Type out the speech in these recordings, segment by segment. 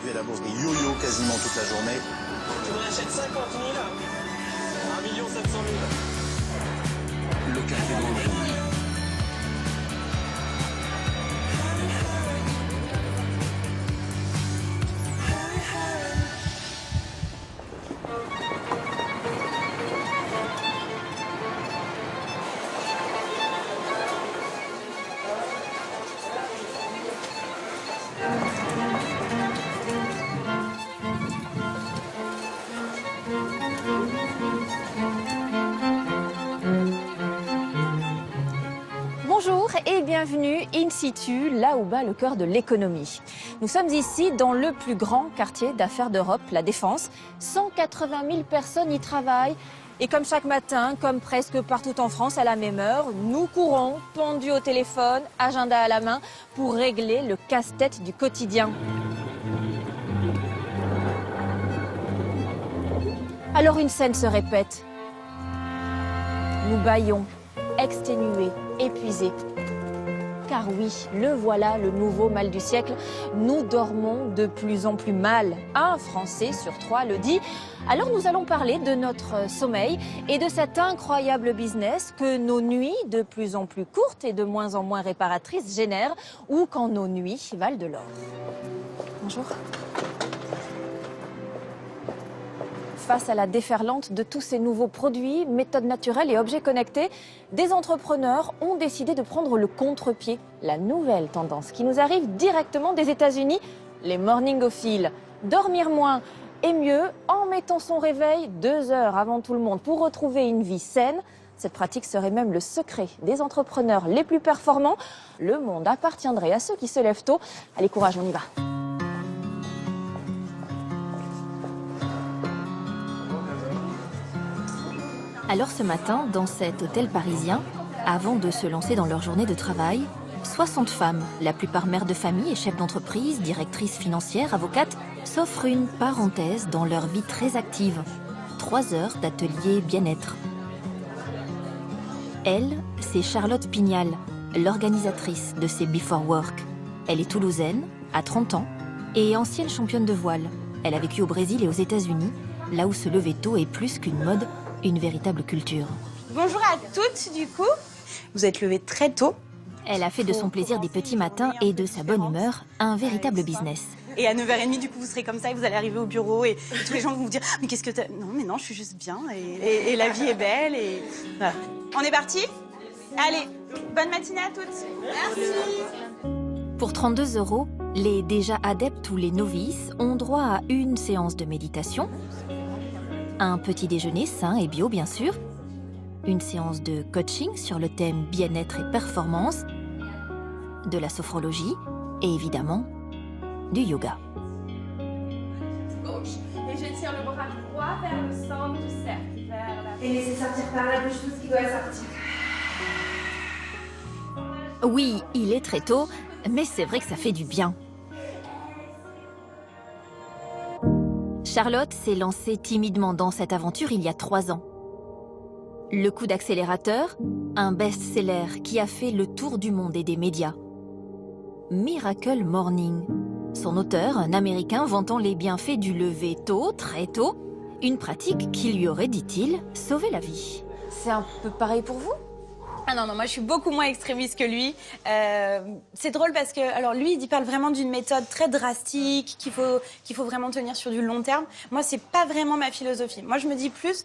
Aujourd'hui à la bourse des yo-yo quasiment toute la journée. Tu m'en achètes 50 000, 1 700 000. Le café dans le rouge. Bonjour et bienvenue in situ, là où bat le cœur de l'économie. Nous sommes ici dans le plus grand quartier d'affaires d'Europe, la Défense. 180 000 personnes y travaillent. Et comme chaque matin, comme presque partout en France à la même heure, nous courons, pendus au téléphone, agenda à la main, pour régler le casse-tête du quotidien. Alors une scène se répète. Nous bâillons, exténués, épuisés. Car oui, le voilà, le nouveau mal du siècle. Nous dormons de plus en plus mal. Un Français sur 3 le dit. Alors nous allons parler de notre sommeil et de cet incroyable business que nos nuits, de plus en plus courtes et de moins en moins réparatrices, génèrent, ou quand nos nuits valent de l'or. Bonjour. Face à la déferlante de tous ces nouveaux produits, méthodes naturelles et objets connectés, des entrepreneurs ont décidé de prendre le contre-pied. La nouvelle tendance qui nous arrive directement des États-Unis, les morningophiles. Dormir moins et mieux en mettant son réveil 2 heures avant tout le monde pour retrouver une vie saine. Cette pratique serait même le secret des entrepreneurs les plus performants. Le monde appartiendrait à ceux qui se lèvent tôt. Allez, courage, on y va. Alors ce matin, dans cet hôtel parisien, avant de se lancer dans leur journée de travail, 60 femmes, la plupart mères de famille et chefs d'entreprise, directrices financières, avocates, s'offrent une parenthèse dans leur vie très active. 3 heures d'atelier bien-être. Elle, c'est Charlotte Pignal, l'organisatrice de ces Before Work. Elle est toulousaine, a 30 ans, et ancienne championne de voile. Elle a vécu au Brésil et aux États-Unis, là où se lever tôt est plus qu'une mode, une véritable culture. Bonjour à toutes, du coup. Vous êtes levées très tôt. Elle a fait de son plaisir des petits matins et de sa bonne humeur un véritable business. Et à 9h30, du coup, vous serez comme ça et vous allez arriver au bureau et tous les gens vont vous dire « Mais qu'est-ce que t'as ?» Non, mais non, je suis juste bien et la vie est belle et... Voilà. On est parti ? Allez, bonne matinée à toutes. Merci. Pour 32 €, les déjà adeptes ou les novices ont droit à une séance de méditation, un petit déjeuner sain et bio, bien sûr, une séance de coaching sur le thème bien-être et performance, de la sophrologie et évidemment, du yoga. Gauche, et je tire le bras droit vers le centre du cercle, vers la... Et laissez sortir par la bouche tout ce qui doit sortir. Oui, il est très tôt, mais c'est vrai que ça fait du bien. Charlotte s'est lancée timidement dans cette aventure il y a 3 ans. Le coup d'accélérateur, un best-seller qui a fait le tour du monde et des médias. Miracle Morning. Son auteur, un Américain vantant les bienfaits du lever tôt, très tôt, une pratique qui lui aurait, dit-il, sauvé la vie. C'est un peu pareil pour vous ? Ah non, moi je suis beaucoup moins extrémiste que lui. C'est drôle parce que, alors lui, il parle vraiment d'une méthode très drastique, qu'il faut vraiment tenir sur du long terme. Moi, c'est pas vraiment ma philosophie. Moi, je me dis plus,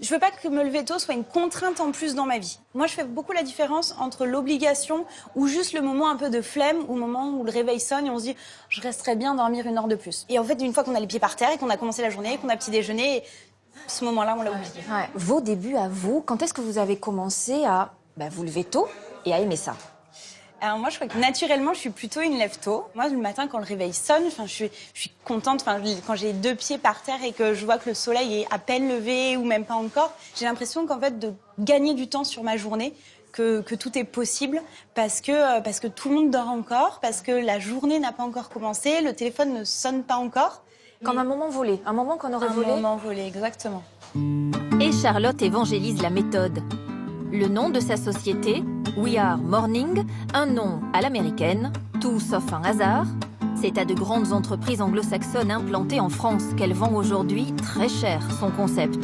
je veux pas que me lever tôt soit une contrainte en plus dans ma vie. Moi, je fais beaucoup la différence entre l'obligation ou juste le moment un peu de flemme, ou le moment où le réveil sonne et on se dit, je resterais bien dormir 1 heure de plus. Et en fait, une fois qu'on a les pieds par terre et qu'on a commencé la journée, qu'on a petit déjeuner, ce moment-là, on l'a oublié. Ouais. Vos débuts à vous, quand est-ce que vous avez commencé à vous lever tôt et à aimer ça? Alors moi, je crois que naturellement, je suis plutôt une lève-tôt. Moi, le matin, quand le réveil sonne, je suis contente. Quand j'ai 2 pieds par terre et que je vois que le soleil est à peine levé ou même pas encore, j'ai l'impression qu'en fait, de gagner du temps sur ma journée, que tout est possible parce que tout le monde dort encore, parce que la journée n'a pas encore commencé, le téléphone ne sonne pas encore. Comme un moment volé, un moment qu'on aurait volé. Un moment volé, exactement. Et Charlotte évangélise la méthode. Le nom de sa société, We Are Morning, un nom à l'américaine, tout sauf un hasard. C'est à de grandes entreprises anglo-saxonnes implantées en France qu'elle vend aujourd'hui très cher son concept.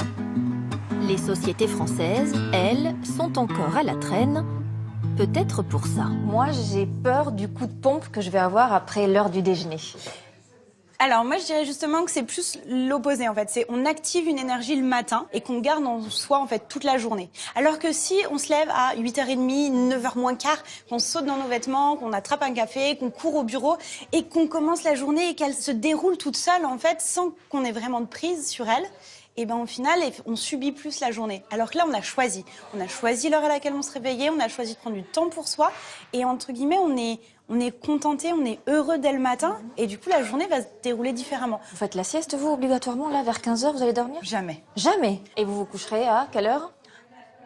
Les sociétés françaises, elles, sont encore à la traîne, peut-être pour ça. Moi, j'ai peur du coup de pompe que je vais avoir après l'heure du déjeuner. Alors moi je dirais justement que c'est plus l'opposé en fait, c'est on active une énergie le matin et qu'on garde en soi en fait toute la journée. Alors que si on se lève à 8h30, 9h moins quart, qu'on saute dans nos vêtements, qu'on attrape un café, qu'on court au bureau et qu'on commence la journée et qu'elle se déroule toute seule en fait sans qu'on ait vraiment de prise sur elle, et ben au final on subit plus la journée. Alors que là on a choisi l'heure à laquelle on se réveillait, on a choisi de prendre du temps pour soi et entre guillemets on est contenté, on est heureux dès le matin et du coup la journée va se dérouler différemment. Vous faites la sieste, vous, obligatoirement, là, vers 15h, vous allez dormir? Jamais. Jamais. Et vous vous coucherez à quelle heure?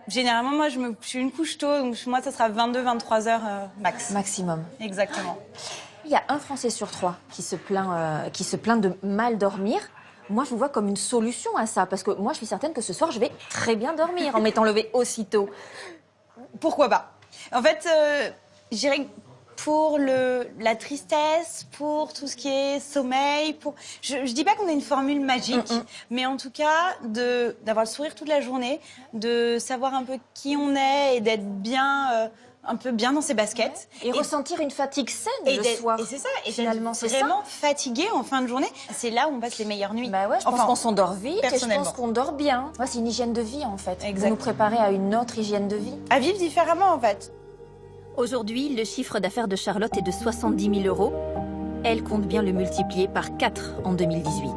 Généralement, moi, je suis une couche tôt, donc moi, ça sera 22-23 heures max. Maximum. Exactement. Il y a un Français sur 3 qui se plaint de mal dormir. Moi, je vous vois comme une solution à ça, parce que moi, je suis certaine que ce soir, je vais très bien dormir en m'étant levée aussitôt. Pourquoi pas? En fait, je dirais que pour la tristesse, pour tout ce qui est sommeil, je dis pas qu'on a une formule magique, mais en tout cas, d'avoir le sourire toute la journée, de savoir un peu qui on est et d'être bien... un peu bien dans ses baskets. Et ressentir une fatigue saine le soir. Et c'est ça. Et finalement, c'est vraiment fatigué en fin de journée. C'est là où on passe les meilleures nuits. Bah ouais, je pense qu'on s'endort vite et je personnellement. pense qu'on dort bien. Ouais, c'est une hygiène de vie en fait. Exact. Vous nous préparez à une autre hygiène de vie. À vivre différemment en fait. Aujourd'hui, le chiffre d'affaires de Charlotte est de 70 000 €. Elle compte bien le multiplier par 4 en 2018.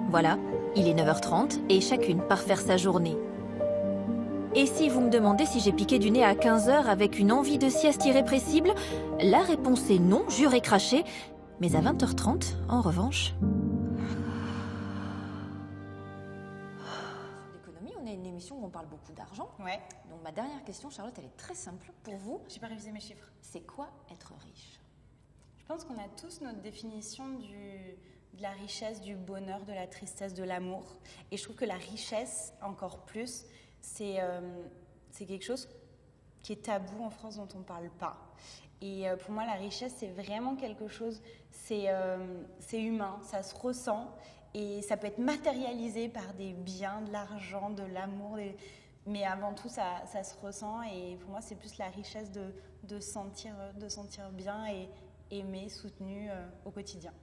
Voilà, il est 9h30 et chacune part faire sa journée. Et si vous me demandez si j'ai piqué du nez à 15h avec une envie de sieste irrépressible, la réponse est non, juré craché. Mais à 20h30, en revanche... L'économie, on est une émission où on parle beaucoup d'argent. Ouais. Donc ma dernière question, Charlotte, elle est très simple. Pour vous, J'ai pas révisé mes chiffres. c'est quoi être riche? Je pense qu'on a tous notre définition de la richesse, du bonheur, de la tristesse, de l'amour. Et je trouve que la richesse, encore plus, c'est quelque chose qui est tabou en France, dont on ne parle pas. Et pour moi, la richesse, c'est vraiment quelque chose, c'est humain, ça se ressent. Et ça peut être matérialisé par des biens, de l'argent, de l'amour. Mais avant tout, ça se ressent. Et pour moi, c'est plus la richesse de sentir bien et aimé, soutenu au quotidien.